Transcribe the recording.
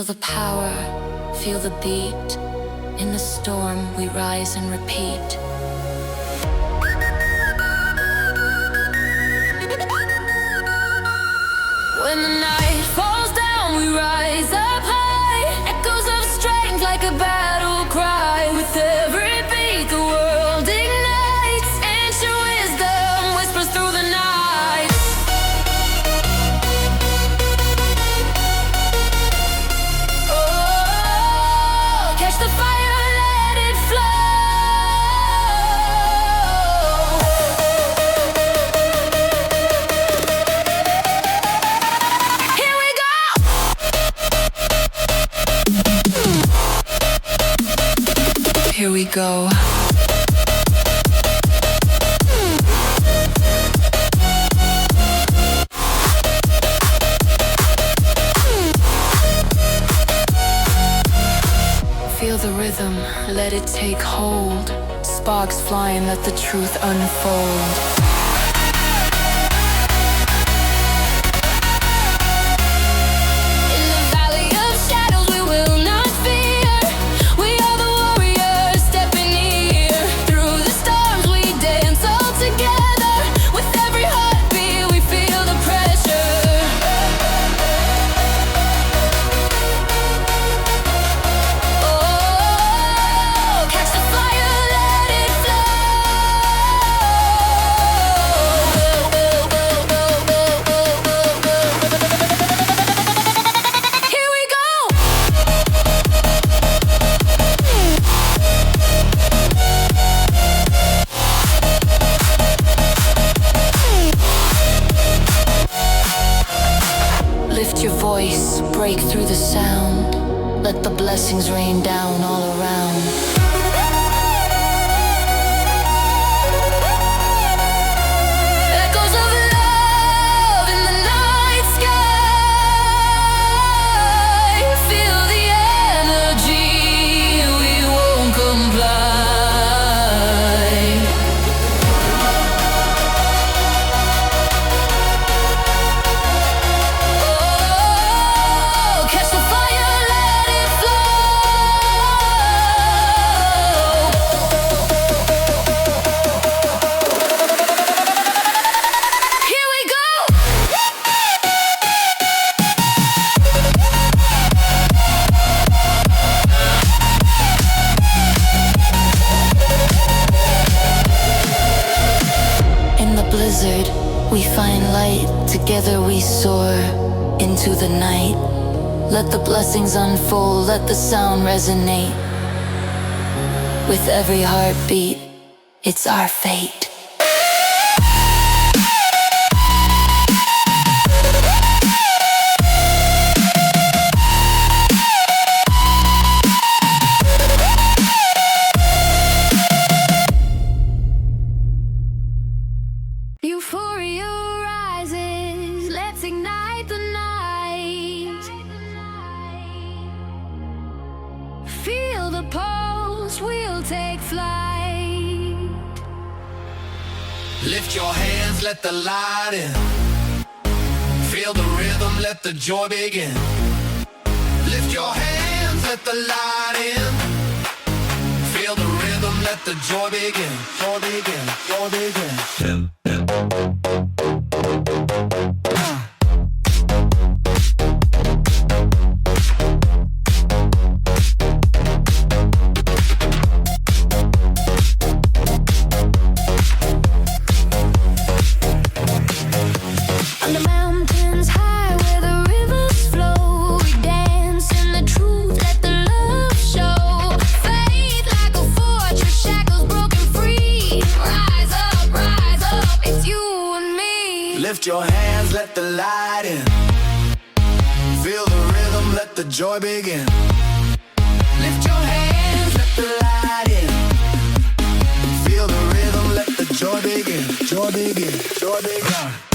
the power, feel the beat. In the storm, we rise and repeat. When the night falls down, we rise up high. Echoes of strength like a battle cry. With every beat, the world ignites. Ancient wisdom whispers through the night. Oh, catch the fire, let it flow. Here we go. Here we go. Feel the rhythm, let it take hold. Sparks flying, let the truth unfold. In the valley of shadows, we will not fear. We are the warriors stepping near. Through the storms, we dance all together. With every heartbeat, we feel the pressure. Oh, catch the fire, let it flow. Here we go. Lift your voice, break through the sound. Let the blessings rain down all around. Echoes of love in the night sky. Feel the energy, we won't comply. Oh, catch the fire, let it flow. Here we go. In the blizzard, we find light. Together we soar into the night. Let the blessings unfold, let the sound resonate. With every heartbeat, it's our fate. Euphoria rises, let's ignite the night. Feel the pulse, we'll take flight. Lift your hands, let the light in. Feel the rhythm, let the joy begin. Lift your hands, let the light in. Feel the rhythm, let the joy begin. Joy begin, joy begin. On the mountains high where the rivers flow, we dance in the truth, let the love show. Faith like a fortress, shackles broken free. Rise up, it's you and me. Lift your hands, let the light in. Feel the rhythm, let the joy begin. Lift your hands, let the light in. Feel the rhythm, let the joy begin. Joy begin, joy begin.